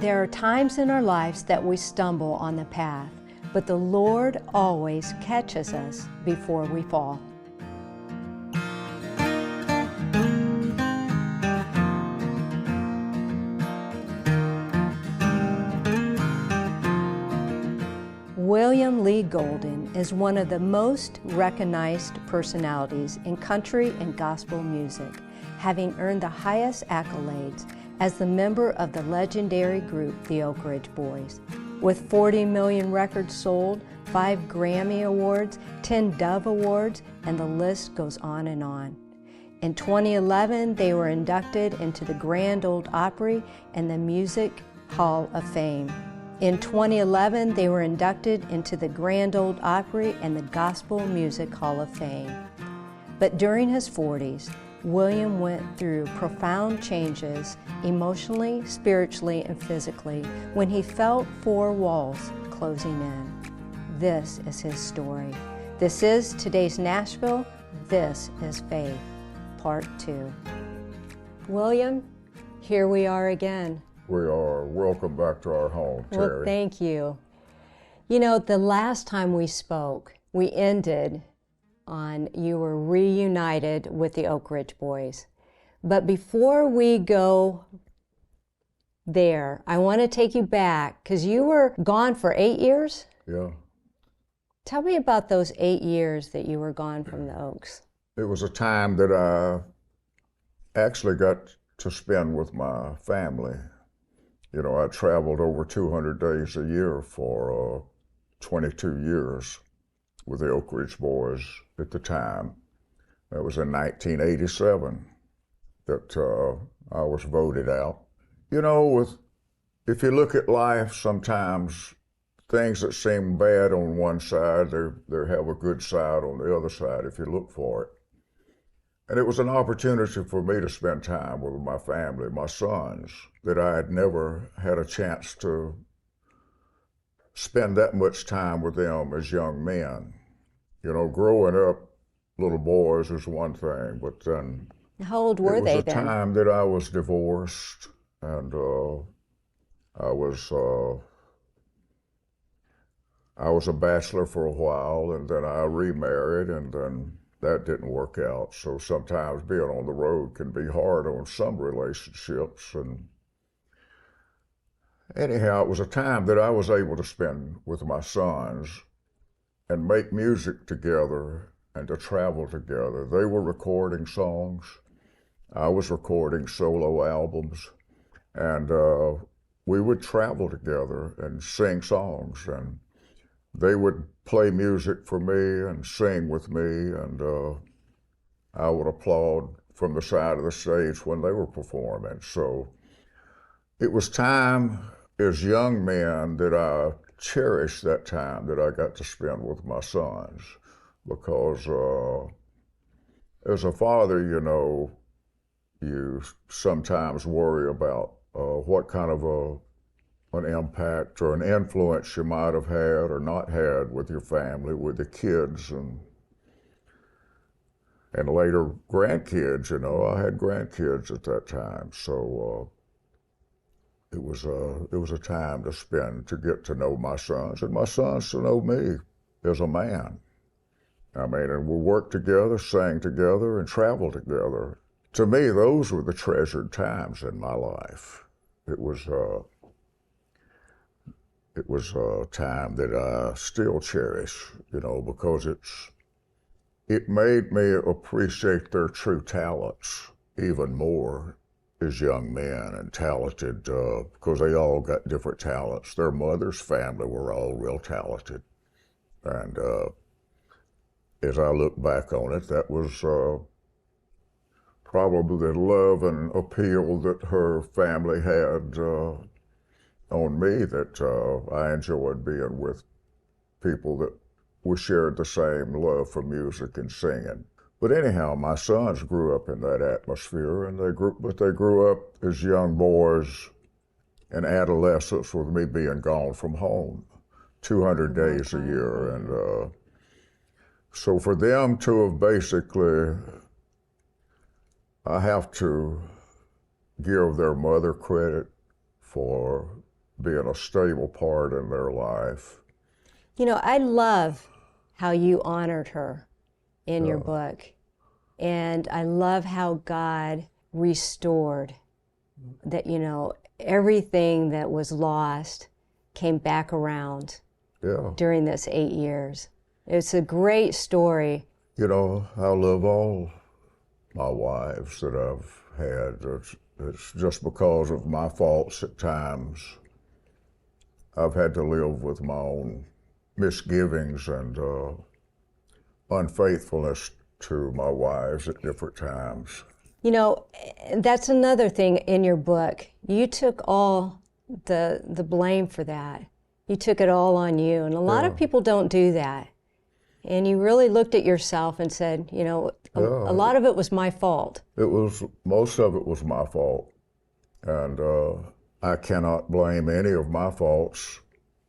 There are times in our lives that we stumble on the path, but the Lord always catches us before we fall. William Lee Golden is one of the most recognized personalities in country and gospel music, having earned the highest accolades as the member of the legendary group the Oak Ridge Boys. With 40 million records sold, 5 Grammy Awards, 10 Dove Awards, and the list goes on and on. In 2011, they were inducted into the Grand Ole Opry and the Music Hall of Fame. In 2011, they were inducted into the Grand Ole Opry and the Gospel Music Hall of Fame. But during his 40s, William went through profound changes emotionally, spiritually, and physically when he felt 4 walls closing in. This is his story. This is today's Nashville. This is Faith, Part 2. William, here we are again. We are. Welcome back to our home, Terry. Well, thank you. You know, the last time we spoke, we ended on you were reunited with the Oak Ridge Boys. But before we go there, I want to take you back because you were gone for 8 years? Yeah. Tell me about those 8 years that you were gone from the Oaks. It was a time that I actually got to spend with my family. You know, I traveled over 200 days a year for 22 years with the Oak Ridge Boys at the time. That was in 1987 that I was voted out. You know, if you look at life, sometimes things that seem bad on one side, they have a good side on the other side if you look for it. And it was an opportunity for me to spend time with my family, my sons, that I had never had a chance to spend that much time with them as young men. You know, growing up, little boys is one thing, but then how old were they then? It was a time that I was divorced, and I was a bachelor for a while, and then I remarried, and then that didn't work out. So sometimes being on the road can be hard on some relationships. And anyhow, it was a time that I was able to spend with my sons and make music together and to travel together. They were recording songs. I was recording solo albums. And we would travel together and sing songs. And they would play music for me and sing with me, and I would applaud from the side of the stage when they were performing. So it was time as young men that I cherished that time that I got to spend with my sons, because as a father, you know, you sometimes worry about what kind of an impact or an influence you might have had or not had with your family, with the kids, and later grandkids. You know, I had grandkids at that time, so it was a time to spend, to get to know my sons, and my sons to know me as a man. I mean, and we worked together, sang together, and traveled together. To me, those were the treasured times in my life. It was a time that I still cherish, you know, because it made me appreciate their true talents even more as young men, and talented, because they all got different talents. Their mother's family were all real talented. And as I look back on it, that was probably the love and appeal that her family had on me, that I enjoyed being with people that we shared the same love for music and singing. But anyhow, my sons grew up in that atmosphere, and they grew up as young boys and adolescents with me being gone from home 200 days a year. And so for them to have basically, I have to give their mother credit for being a stable part in their life. You know, I love how you honored her in your Yeah. book. And I love how God restored that, you know, everything that was lost came back around Yeah. during this 8 years. It's a great story. You know, I love all my wives that I've had. It's just because of my faults at times. I've had to live with my own misgivings and unfaithfulness to my wives at different times. You know, that's another thing in your book. You took all the blame for that. You took it all on you. And a lot of people don't do that. And you really looked at yourself and said, you know, a lot of it was my fault. Most of it was my fault. And I cannot blame any of my faults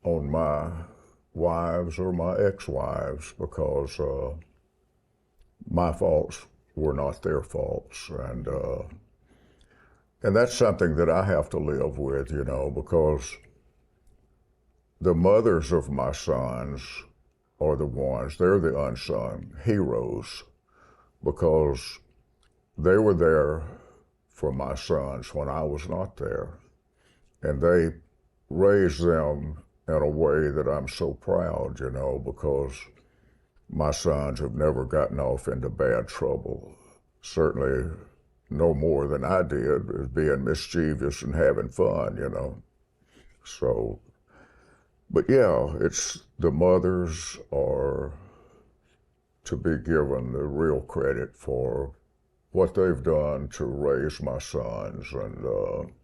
on my wives or my ex-wives because my faults were not their faults. And that's something that I have to live with, you know, because the mothers of my sons are the ones, they're the unsung heroes because they were there for my sons when I was not there. And they raised them in a way that I'm so proud, you know, because my sons have never gotten off into bad trouble. Certainly no more than I did, being mischievous and having fun, you know. So, but yeah, it's the mothers are to be given the real credit for what they've done to raise my sons. And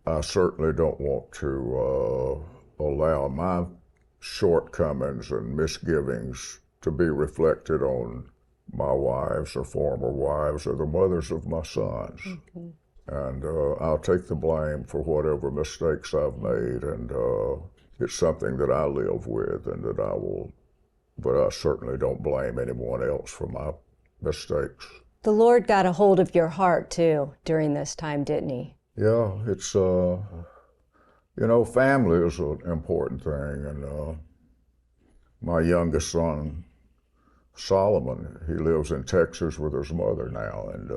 I certainly don't want to allow my shortcomings and misgivings to be reflected on my wives or former wives or the mothers of my sons. Mm-hmm. And I'll take the blame for whatever mistakes I've made, and it's something that I live with and that I will, but I certainly don't blame anyone else for my mistakes. The Lord got a hold of your heart too during this time, didn't he? Yeah, it's, you know, family is an important thing. And my youngest son, Solomon, he lives in Texas with his mother now. And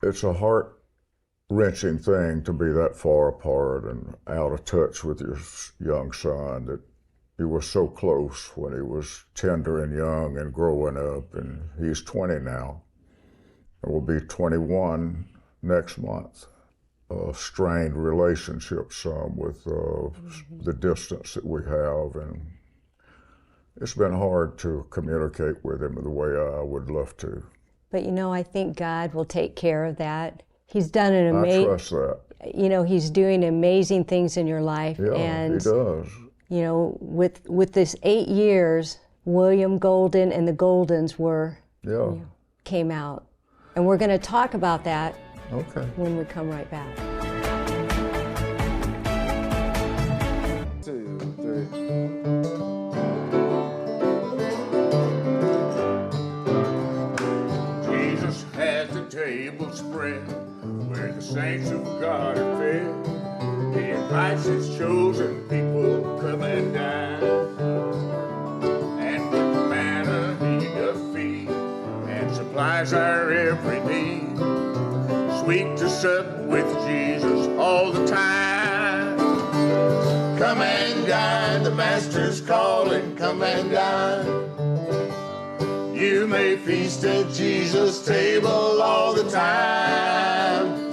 it's a heart-wrenching thing to be that far apart and out of touch with your young son that you were so close when he was tender and young and growing up. And he's 20 now. And will be 21 next month. Strained relationship some with the distance that we have, and it's been hard to communicate with him the way I would love to. But you know, I think God will take care of that. He's done an I trust that. You know, he's doing amazing things in your life. Yeah, and, he does. You know, with this 8 years, William Golden and the Goldens came out. And we're going to talk about that when we come right back. 2, 3. Jesus has the table spread where the saints of God are fed. He invites his chosen people to come and dine. And with manna he doth feed and supplies our every need. Sweet to sup with Jesus all the time. Come and dine, the Master's calling, come and dine. You may feast at Jesus' table all the time.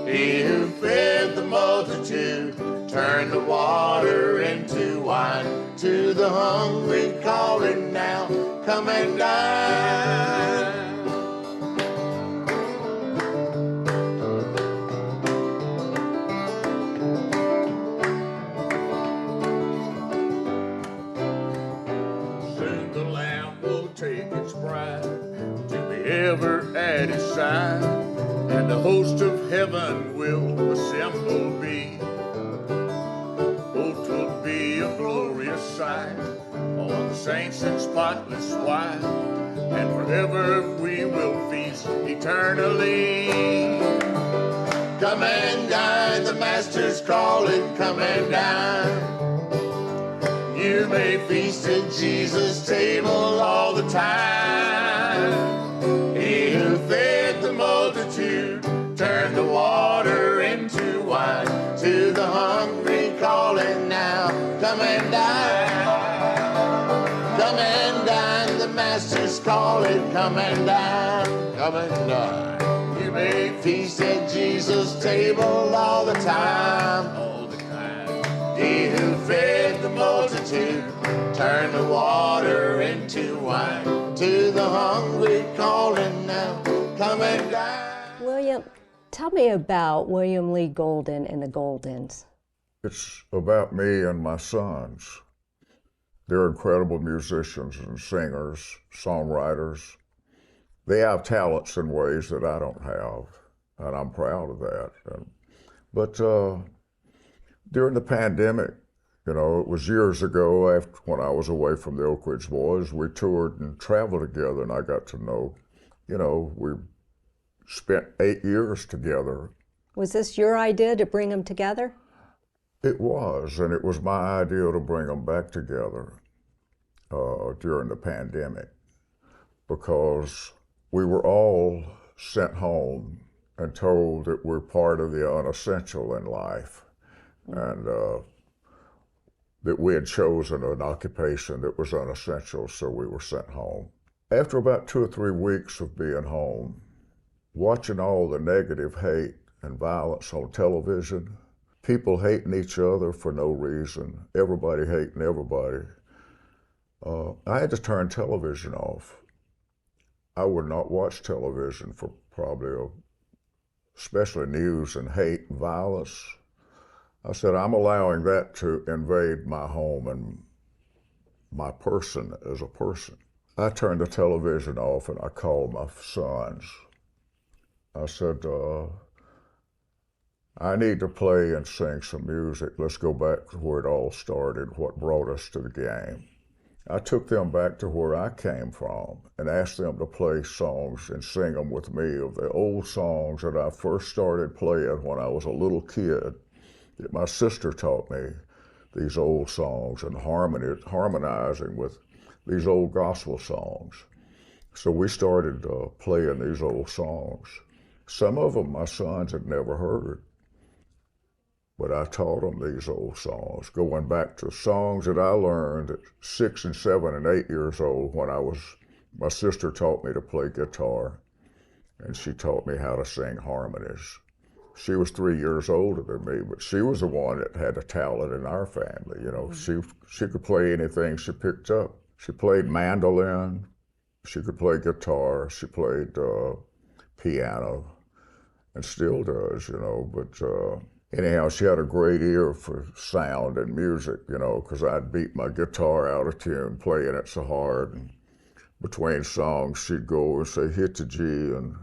He who fed the multitude turned the water into wine. To the hungry calling now, come and dine. Soon the Lamb will take its bride to be ever at his side, and the host of heaven will assemble be. Oh, 'twill be a glorious sight, all the saints in spotless white, and forever we will feast eternally. come and dine. The Master's calling, come and dine. You may feast at Jesus' table all the time. He who fed the multitude turned the water into wine. To the hungry calling now, come and dine. Come and dine, the Master's calling, come and dine. Come and dine. You may feast at Jesus' table all the time. All the time. He who fed the multitude turned the water into wine. To the hungry calling now, come and dine. William, tell me about William Lee Golden and the Goldens. It's about me and my sons. They're incredible musicians and singers, songwriters. They have talents in ways that I don't have, and I'm proud of that. But during the pandemic, you know, it was years ago after when I was away from the Oak Ridge Boys, we toured and traveled together, and I got to know, you know, we spent 8 years together. Was this your idea to bring them together? It was, and it was my idea to bring them back together during the pandemic, because we were all sent home and told that we're part of the unessential in life, and that we had chosen an occupation that was unessential, so we were sent home. After about 2 or 3 weeks of being home, watching all the negative hate and violence on television, people hating each other for no reason, everybody hating everybody, I had to turn television off. I would not watch television for probably, especially news and hate and violence. I said, I'm allowing that to invade my home and my person as a person. I turned the television off and I called my sons. I said, I need to play and sing some music. Let's go back to where it all started, what brought us to the game. I took them back to where I came from and asked them to play songs and sing them with me of the old songs that I first started playing when I was a little kid. That my sister taught me these old songs and harmonizing with these old gospel songs. So we started playing these old songs. Some of them my sons had never heard, but I taught them these old songs, going back to songs that I learned at 6 and 7 and 8 years old when my sister taught me to play guitar, and she taught me how to sing harmonies. She was 3 years older than me, but she was the one that had a talent in our family. You know, she could play anything she picked up. She played mandolin, she could play guitar, she played piano, and still does, you know, but anyhow, she had a great ear for sound and music, you know, because I'd beat my guitar out of tune playing it so hard. And between songs, she'd go and say, hit the G, and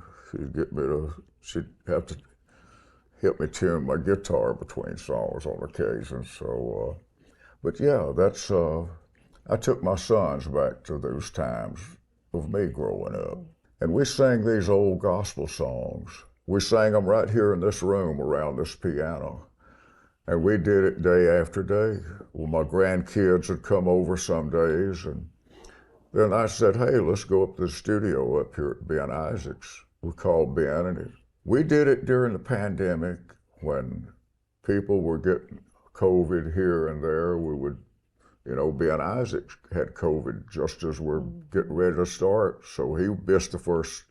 she'd have to help me tune my guitar between songs on occasion. So, but yeah, that's, I took my sons back to those times of me growing up. And we sang these old gospel songs. We sang them right here in this room around this piano. And we did it day after day. Well, my grandkids would come over some days, and then I said, hey, let's go up to the studio up here at Ben Isaac's. We called Ben, and we did it during the pandemic when people were getting COVID here and there. We would, you know, Ben Isaac had COVID just as we're getting ready to start. So he missed the first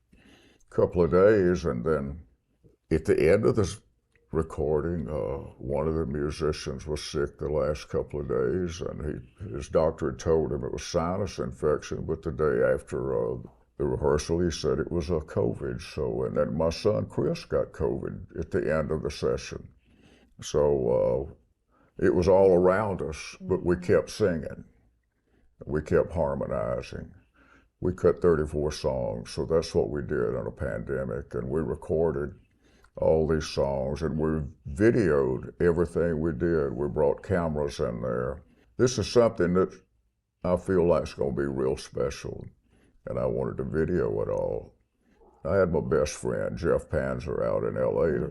couple of days, and then at the end of this recording, one of the musicians was sick the last couple of days, and his doctor had told him it was sinus infection, but the day after the rehearsal, he said it was a COVID. So, and then my son Chris got COVID at the end of the session. So it was all around us, but we kept singing. We kept harmonizing. We cut 34 songs, so that's what we did in a pandemic, and we recorded all these songs, and we videoed everything we did. We brought cameras in there. This is something that I feel like is going to be real special, and I wanted to video it all. I had my best friend, Jeff Panzer, out in LA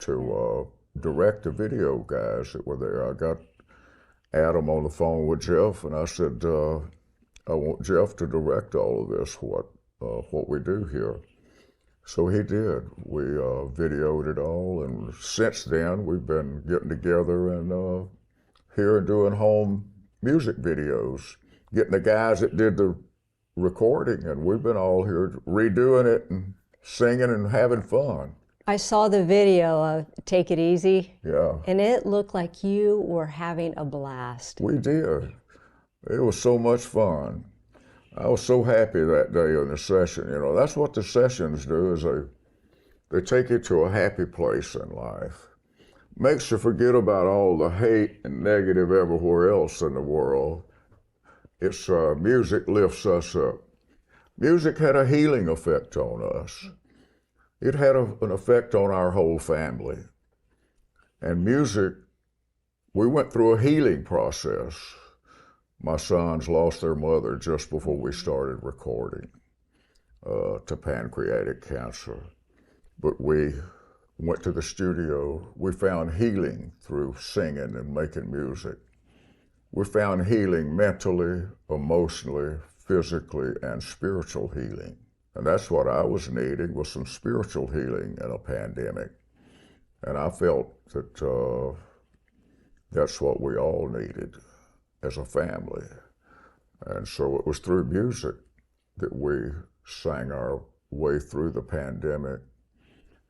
to direct the video guys that were there. I got Adam on the phone with Jeff, and I said, I want Jeff to direct all of this, what we do here. So he did. We videoed it all, and since then we've been getting together and here and doing home music videos, getting the guys that did the recording, and we've been all here redoing it and singing and having fun. I saw the video of Take It Easy. Yeah. And it looked like you were having a blast. We did. It was so much fun. I was so happy that day in the session. You know, that's what the sessions do, is they take you to a happy place in life. Makes you forget about all the hate and negative everywhere else in the world. It's music lifts us up. Music had a healing effect on us. It had an effect on our whole family. And music, we went through a healing process. My sons lost their mother just before we started recording to pancreatic cancer. But we went to the studio. We found healing through singing and making music. We found healing mentally, emotionally, physically, and spiritual healing. And that's what I was needing, was some spiritual healing in a pandemic. And I felt that that's what we all needed as a family. And so it was through music that we sang our way through the pandemic,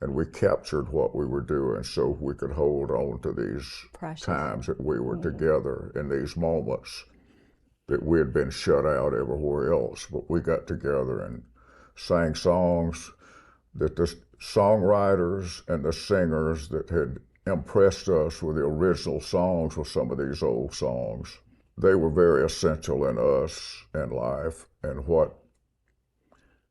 and we captured what we were doing so we could hold on to these Precious. Times that we were together, in these moments that we had been shut out everywhere else. But we got together and sang songs that the songwriters and the singers that had impressed us with the original songs with some of these old songs, they were very essential in us and life, and what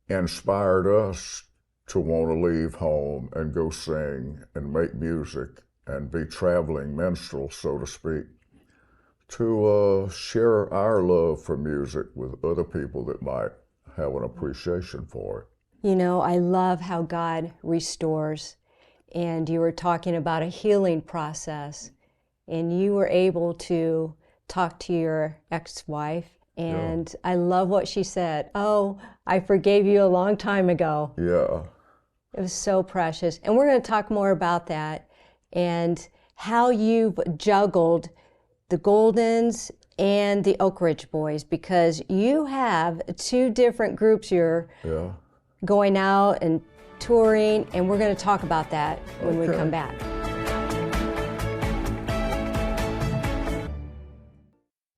inspired us to want to leave home and go sing and make music and be traveling minstrels, so to speak, to share our love for music with other people that might have an appreciation for it. You know, I love how God restores. And you were talking about a healing process, and you were able to talk to your ex-wife, and I love what she said. Oh, I forgave you a long time ago. Yeah. It was so precious. And we're going to talk more about that and how you've juggled the Goldens and the Oak Ridge Boys, because you have two different groups you're going out and touring, and we're going to talk about that when we come back.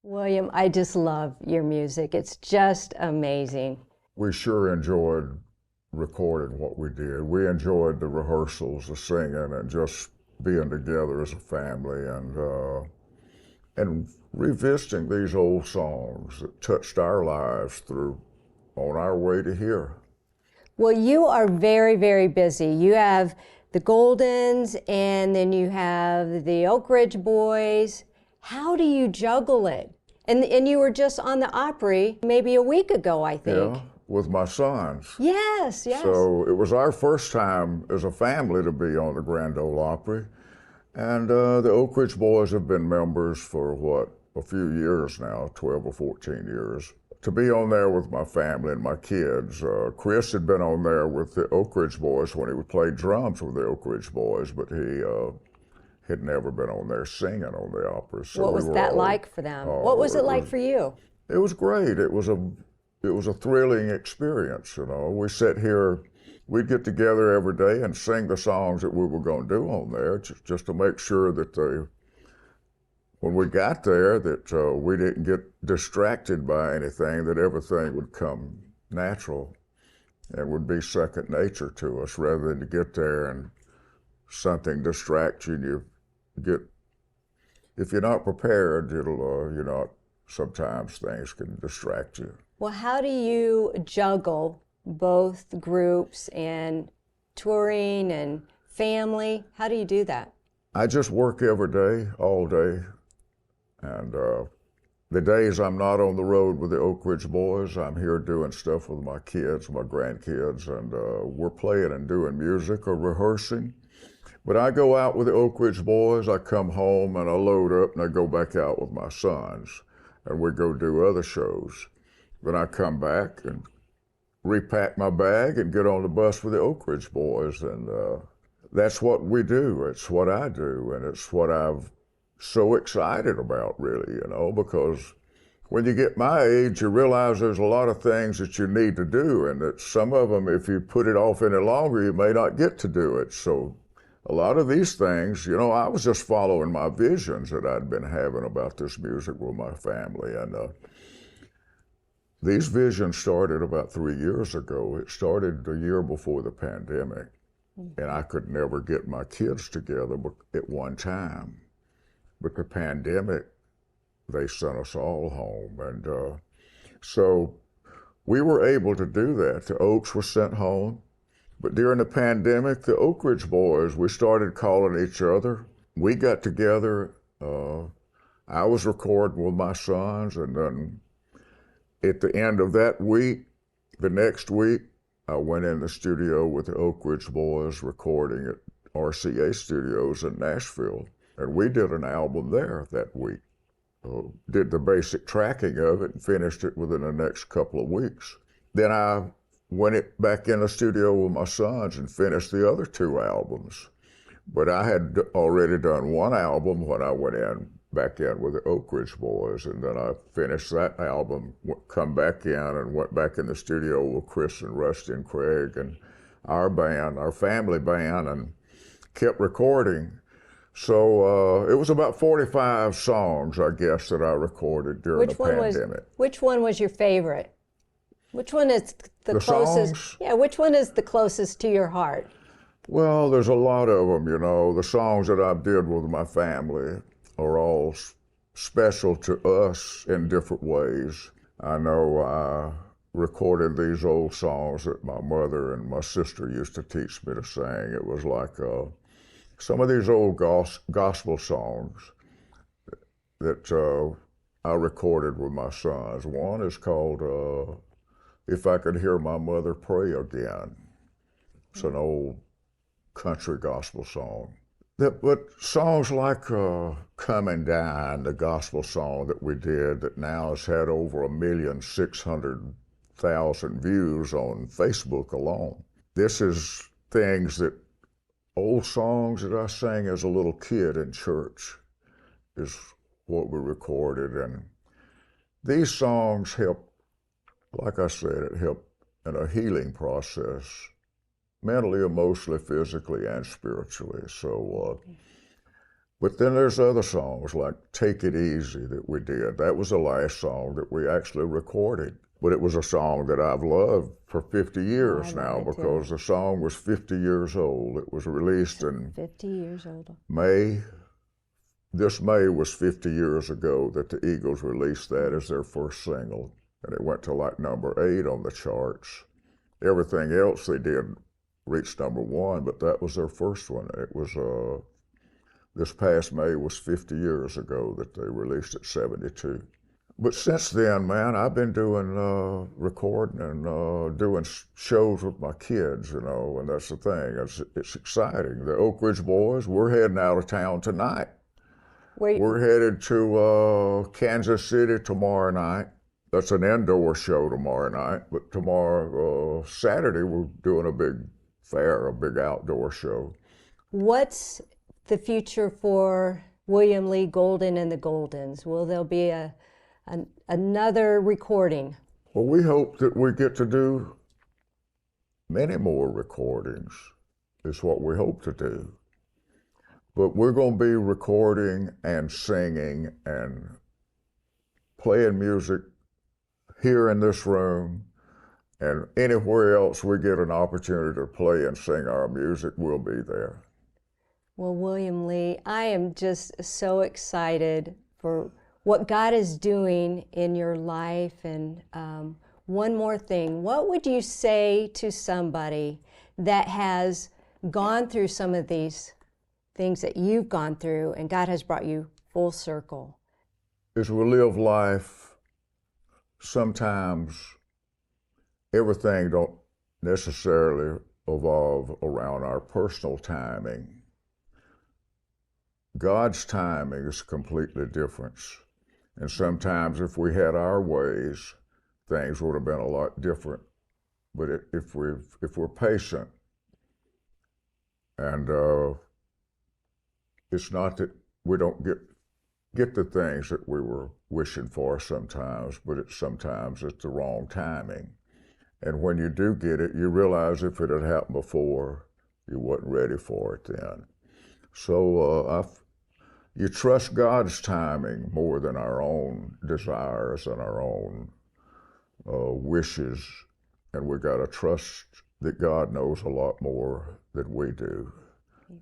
William, I just love your music. It's just amazing. We sure enjoyed recording what we did. We enjoyed the rehearsals, the singing, and just being together as a family, and revisiting these old songs that touched our lives through on our way to here. Well, you are very, very busy. You have the Goldens, and then you have the Oak Ridge Boys. How do you juggle it? And you were just on the Opry maybe a week ago, I think. Yeah, with my sons. Yes, yes. So it was our first time as a family to be on the Grand Ole Opry. And the Oak Ridge Boys have been members for, a few years now, 12 or 14 years. To be on there with my family and my kids. Chris had been on there with the Oak Ridge Boys when he played drums with the Oak Ridge Boys, but he had never been on there singing on the opera. So what was that like for them? What was it like for you? It was great. It was a thrilling experience, you know. We sat here, we'd get together every day and sing the songs that we were going to do on there, just to make sure that when we got there, that we didn't get distracted by anything, that everything would come natural and would be second nature to us, rather than to get there and something distracts you, and you get, if you're not prepared, sometimes things can distract you. Well, how do you juggle both groups and touring and family? How do you do that? I just work every day, all day. And the days I'm not on the road with the Oak Ridge Boys, I'm here doing stuff with my kids, my grandkids, and we're playing and doing music or rehearsing. But I go out with the Oak Ridge Boys, I come home and I load up and I go back out with my sons and we go do other shows. Then I come back and repack my bag and get on the bus with the Oak Ridge Boys, and that's what we do. It's what I do, and it's what I'm so excited about, really, you know, because when you get my age, you realize there's a lot of things that you need to do, and that some of them, if you put it off any longer, you may not get to do it. So a lot of these things, you know, I was just following my visions that I'd been having about this music with my family, and these visions started about 3 years ago. It started the year before the pandemic, and I could never get my kids together at one time. But the pandemic, they sent us all home, and so we were able to do that. The Oaks were sent home, but during the pandemic, the Oak Ridge Boys, we started calling each other. We got together. I was recording with my sons, and then at the end of that week, the next week, I went in the studio with the Oak Ridge Boys recording at RCA Studios in Nashville, and we did an album there that week. Did the basic tracking of it and finished it within the next couple of weeks. Then I went back in the studio with my sons and finished the other 2 albums. But I had already done one album when I went back in with the Oak Ridge Boys, and then I finished that album, come back in and went back in the studio with Chris and Rusty and Craig and our band, our family band, and kept recording. So it was about 45 songs, I guess, that I recorded during the pandemic. Which one was your favorite? Which one is the closest? Songs? Yeah, which one is the closest to your heart? Well, there's a lot of them, you know. The songs that I did with my family are all special to us in different ways. I know I recorded these old songs that my mother and my sister used to teach me to sing. It was like some of these old gospel songs that I recorded with my sons. One is called If I Could Hear My Mother Pray Again. It's an old country gospel song. But songs like Come and Dine, the gospel song that we did that now has had over 1,600,000 views on Facebook alone. This is things that, old songs that I sang as a little kid in church is what we recorded. And these songs help, like I said, it helped in a healing process, mentally, emotionally, physically, and spiritually. So, but then there's other songs like Take It Easy that we did. That was the last song that we actually recorded. But it was a song that I've loved for 50 years now because the song was 50 years old. It was released in 50 years old. May. This May was 50 years ago that the Eagles released that as their first single. And it went to like number 8 on the charts. Everything else they did reached number 1, but that was their first one. It was, this past May was 50 years ago that they released it, 72. But since then, man, I've been doing recording and doing shows with my kids, you know, and that's the thing. It's exciting. The Oak Ridge Boys, we're heading out of town tonight. We're headed to Kansas City tomorrow night. That's an indoor show tomorrow night, but tomorrow, Saturday, we're doing a big fair, a big outdoor show. What's the future for William Lee Golden and the Goldens? Will there be another recording? Well, we hope that we get to do many more recordings, is what we hope to do. But we're going to be recording and singing and playing music here in this room, and anywhere else we get an opportunity to play and sing our music, we'll be there. Well, William Lee, I am just so excited for what God is doing in your life. And one more thing, what would you say to somebody that has gone through some of these things that you've gone through and God has brought you full circle? As we live life, sometimes everything don't necessarily evolve around our personal timing. God's timing is completely different. And sometimes if we had our ways, things would have been a lot different. But if we're patient, and it's not that we don't get the things that we were wishing for sometimes, but sometimes it's the wrong timing. And when you do get it, you realize if it had happened before, you wasn't ready for it then. So you trust God's timing more than our own desires and our own wishes. And we got to trust that God knows a lot more than we do.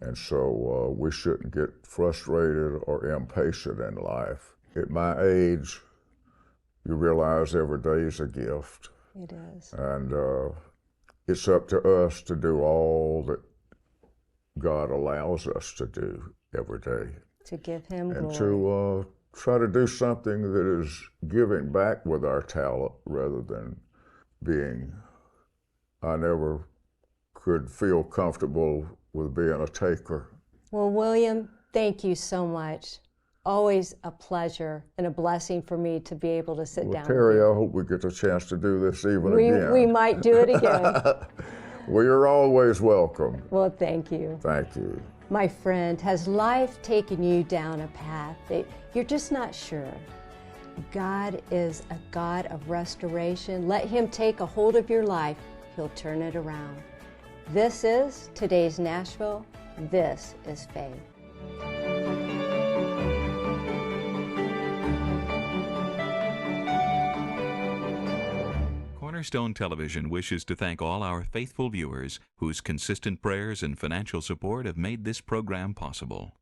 And so we shouldn't get frustrated or impatient in life. At my age, you realize every day is a gift. It is. And it's up to us to do all that God allows us to do every day. To give Him and glory. To try to do something that is giving back with our talent rather than being, I never could feel comfortable with being a taker. Well, William, thank you so much. Always a pleasure and a blessing for me to be able to sit down. Terry, I hope we get a chance to do this again. We might do it again. We are always welcome. Well, thank you. Thank you. My friend, has life taken you down a path that you're just not sure? God is a God of restoration. Let Him take a hold of your life. He'll turn it around. This is today's Nashville. This is faith. Cornerstone Television wishes to thank all our faithful viewers whose consistent prayers and financial support have made this program possible.